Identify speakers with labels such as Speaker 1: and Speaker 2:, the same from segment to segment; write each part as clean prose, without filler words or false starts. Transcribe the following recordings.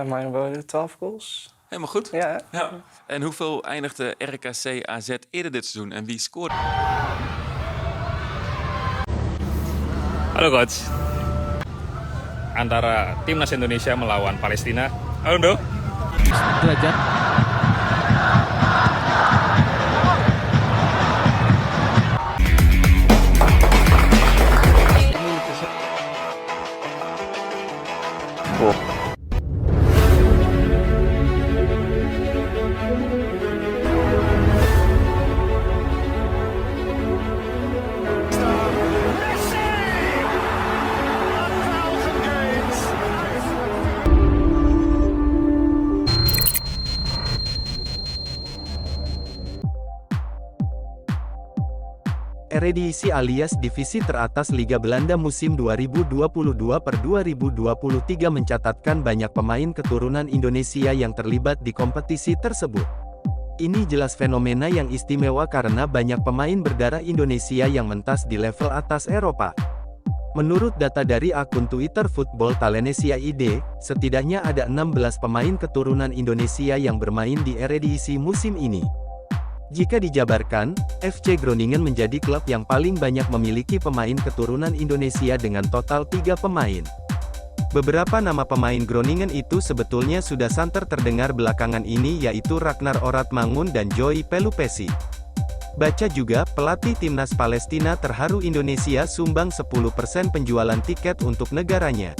Speaker 1: Maar wel 12 goals.
Speaker 2: Helemaal goed.
Speaker 1: Ja.
Speaker 2: Ja. En hoeveel eindigde RKC AZ eerder dit seizoen en wie scoorde?
Speaker 3: Halo coach. Antara timnas Indonesia melawan Palestina. Halo Do.
Speaker 4: Derajat.
Speaker 5: Eredivisie alias divisi teratas Liga Belanda musim 2022-2023 mencatatkan banyak pemain keturunan Indonesia yang terlibat di kompetisi tersebut. Ini jelas fenomena yang istimewa karena banyak pemain berdarah Indonesia yang mentas di level atas Eropa. Menurut data dari akun Twitter Football Talanesia ID, setidaknya ada 16 pemain keturunan Indonesia yang bermain di Eredivisie musim ini. Jika dijabarkan, FC Groningen menjadi klub yang paling banyak memiliki pemain keturunan Indonesia dengan total 3 pemain. Beberapa nama pemain Groningen itu sebetulnya sudah santer terdengar belakangan ini yaitu Ragnar Oratmangun dan Joey Pelupesi. Baca juga, pelatih timnas Palestina terharu Indonesia sumbang 10% penjualan tiket untuk negaranya.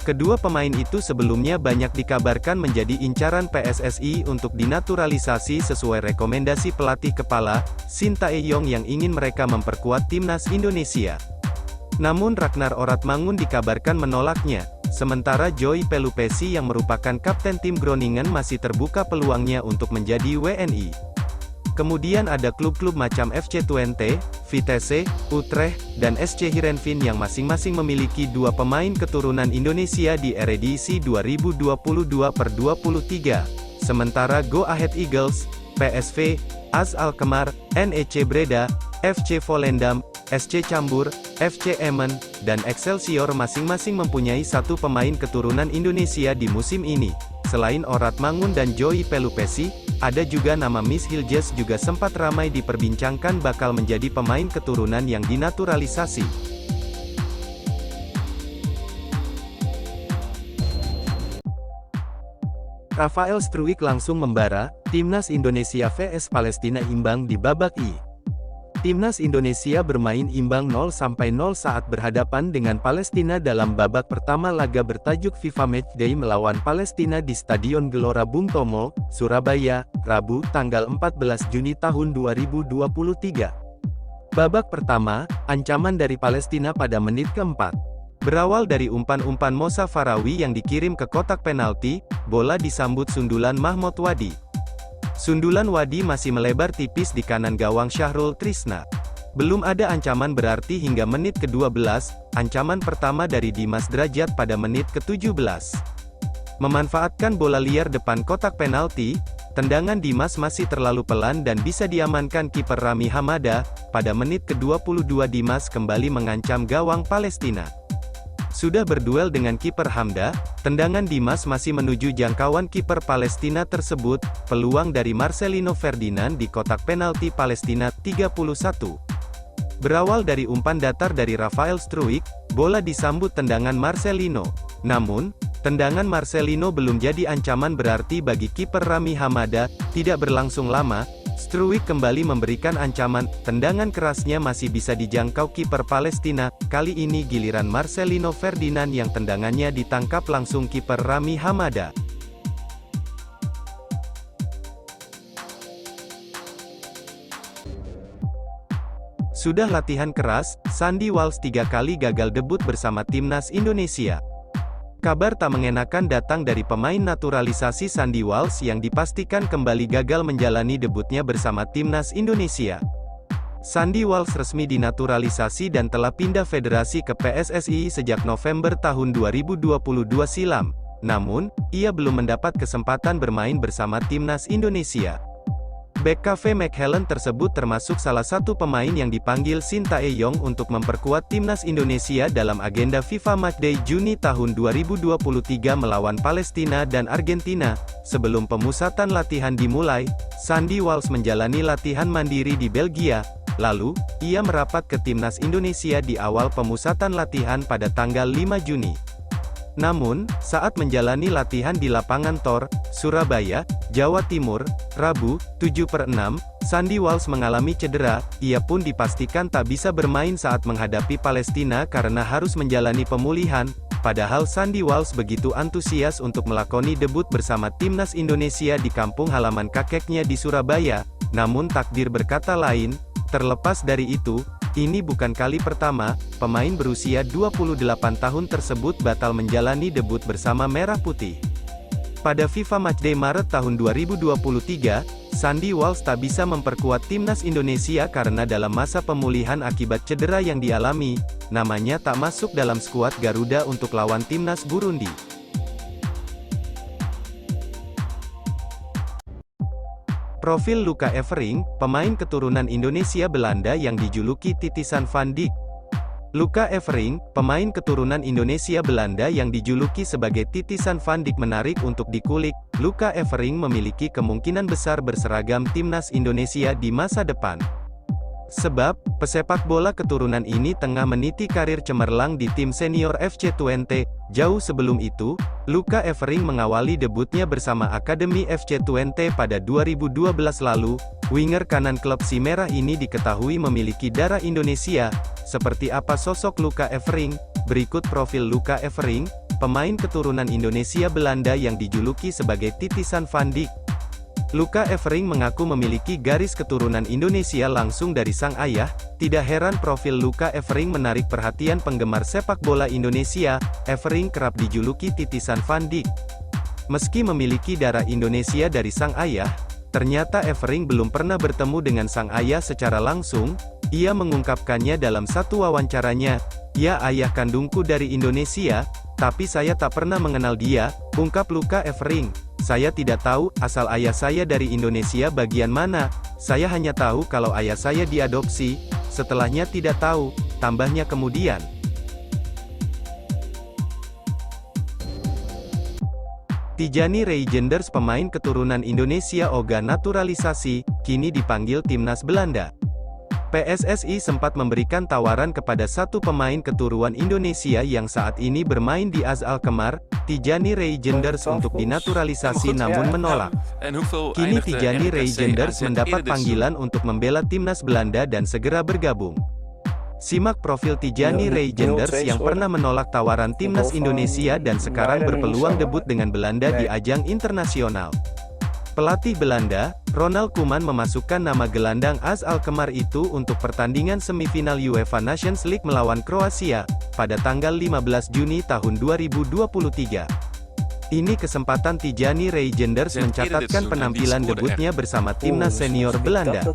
Speaker 5: Kedua pemain itu sebelumnya banyak dikabarkan menjadi incaran PSSI untuk dinaturalisasi sesuai rekomendasi pelatih kepala, Shin Tae-yong yang ingin mereka memperkuat timnas Indonesia. Namun Ragnar Oratmangun dikabarkan menolaknya, sementara Joey Pelupesi yang merupakan kapten tim Groningen masih terbuka peluangnya untuk menjadi WNI. Kemudian ada klub-klub macam FC Twente, Vitesse, Utrecht, dan SC Heerenveen yang masing-masing memiliki 2 pemain keturunan Indonesia di Eredivisie 2022-23. Sementara Go Ahead Eagles, PSV, AS Alkmaar, NEC Breda, FC Volendam, SC Cambuur, FC Emmen, dan Excelsior masing-masing mempunyai 1 pemain keturunan Indonesia di musim ini. Selain Oratmangun dan Joey Pelupesi, ada juga nama Miss Hiljes juga sempat ramai diperbincangkan bakal menjadi pemain keturunan yang dinaturalisasi. Rafael Struijk langsung membara, Timnas Indonesia vs Palestina imbang di babak I. Timnas Indonesia bermain imbang 0-0 saat berhadapan dengan Palestina dalam babak pertama laga bertajuk FIFA Matchday melawan Palestina di Stadion Gelora Bung Tomo, Surabaya, Rabu, tanggal 14 Juni tahun 2023. Babak pertama, ancaman dari Palestina pada menit keempat. Berawal dari umpan-umpan Mosa Farawi yang dikirim ke kotak penalti, bola disambut sundulan Mahmud Wadi. Sundulan Wadi masih melebar tipis di kanan gawang Syahrul Trisna. Belum ada ancaman berarti hingga menit ke-12, ancaman pertama dari Dimas Drajat pada menit ke-17. Memanfaatkan bola liar depan kotak penalti, tendangan Dimas masih terlalu pelan dan bisa diamankan kiper Rami Hamada. Pada menit ke-22 Dimas kembali mengancam gawang Palestina. Sudah berduel dengan kiper Hamda, tendangan Dimas masih menuju jangkauan kiper Palestina tersebut, peluang dari Marcelino Ferdinand di kotak penalti Palestina 31. Berawal dari umpan datar dari Rafael Struijk, bola disambut tendangan Marcelino. Namun, tendangan Marcelino belum jadi ancaman berarti bagi kiper Rami Hamada. Tidak berlangsung lama, Struijk kembali memberikan ancaman, tendangan kerasnya masih bisa dijangkau kiper Palestina, kali ini giliran Marcelino Ferdinand yang tendangannya ditangkap langsung kiper Rami Hamada. Sudah latihan keras, Sandy Walsh 3 kali gagal debut bersama timnas Indonesia. Kabar tak mengenakan datang dari pemain naturalisasi Sandy Walsh yang dipastikan kembali gagal menjalani debutnya bersama timnas Indonesia. Sandy Walsh resmi dinaturalisasi dan telah pindah federasi ke PSSI sejak November tahun 2022 silam. Namun, ia belum mendapat kesempatan bermain bersama timnas Indonesia. Bek KV Mechelen tersebut termasuk salah satu pemain yang dipanggil Sintayong untuk memperkuat timnas Indonesia dalam agenda FIFA Matchday Juni tahun 2023 melawan Palestina dan Argentina. Sebelum pemusatan latihan dimulai, Sandy Walsh menjalani latihan mandiri di Belgia. Lalu, ia merapat ke timnas Indonesia di awal pemusatan latihan pada tanggal 5 Juni. Namun, saat menjalani latihan di lapangan Tor, Surabaya, Jawa Timur, Rabu, 7/6, Sandy Walsh mengalami cedera. Ia pun dipastikan tak bisa bermain saat menghadapi Palestina karena harus menjalani pemulihan. Padahal Sandy Walsh begitu antusias untuk melakoni debut bersama timnas Indonesia di kampung halaman kakeknya di Surabaya. Namun takdir berkata lain. Terlepas dari itu, ini bukan kali pertama, pemain berusia 28 tahun tersebut batal menjalani debut bersama Merah Putih. Pada FIFA Matchday Maret tahun 2023, Sandy Walsh tak bisa memperkuat timnas Indonesia karena dalam masa pemulihan akibat cedera yang dialami, namanya tak masuk dalam skuad Garuda untuk lawan timnas Burundi. Profil Luka Evering, pemain keturunan Indonesia Belanda yang dijuluki Titisan Van Dijk. Luka Evering, pemain keturunan Indonesia Belanda yang dijuluki sebagai Titisan Van Dijk menarik untuk dikulik. Luka Evering memiliki kemungkinan besar berseragam timnas Indonesia di masa depan. Sebab, pesepak bola keturunan ini tengah meniti karir cemerlang di tim senior FC Twente. Jauh sebelum itu, Luka Evering mengawali debutnya bersama Akademi FC Twente pada 2012 lalu. Winger kanan klub si merah ini diketahui memiliki darah Indonesia. Seperti apa sosok Luka Evering? Berikut profil Luka Evering, pemain keturunan Indonesia Belanda yang dijuluki sebagai Titisan Van Dijk. Luka Evering mengaku memiliki garis keturunan Indonesia langsung dari sang ayah. Tidak heran profil Luka Evering menarik perhatian penggemar sepak bola Indonesia. Evering kerap dijuluki Titisan Van Dijk. Meski memiliki darah Indonesia dari sang ayah, ternyata Evering belum pernah bertemu dengan sang ayah secara langsung. Ia mengungkapkannya dalam satu wawancaranya, "Ya, ayah kandungku dari Indonesia, tapi saya tak pernah mengenal dia," ungkap Luka Evering. "Saya tidak tahu asal ayah saya dari Indonesia bagian mana. Saya hanya tahu kalau ayah saya diadopsi, setelahnya tidak tahu," tambahnya kemudian. Tijani Reijenders, pemain keturunan Indonesia Oga naturalisasi, kini dipanggil timnas Belanda. PSSI sempat memberikan tawaran kepada satu pemain keturunan Indonesia yang saat ini bermain di AZ Alkmaar, Tijani Reijenders, untuk dinaturalisasi namun menolak. Kini Tijani Reijenders mendapat panggilan untuk membela timnas Belanda dan segera bergabung. Simak profil Tijani Reijenders yang pernah menolak tawaran timnas Indonesia dan sekarang berpeluang debut dengan Belanda di ajang internasional. Pelatih Belanda, Ronald Koeman, memasukkan nama gelandang AZ Alkmaar itu untuk pertandingan semifinal UEFA Nations League melawan Kroasia, pada tanggal 15 Juni tahun 2023. Ini kesempatan Tijani Reijenders mencatatkan penampilan debutnya bersama timnas senior Belanda.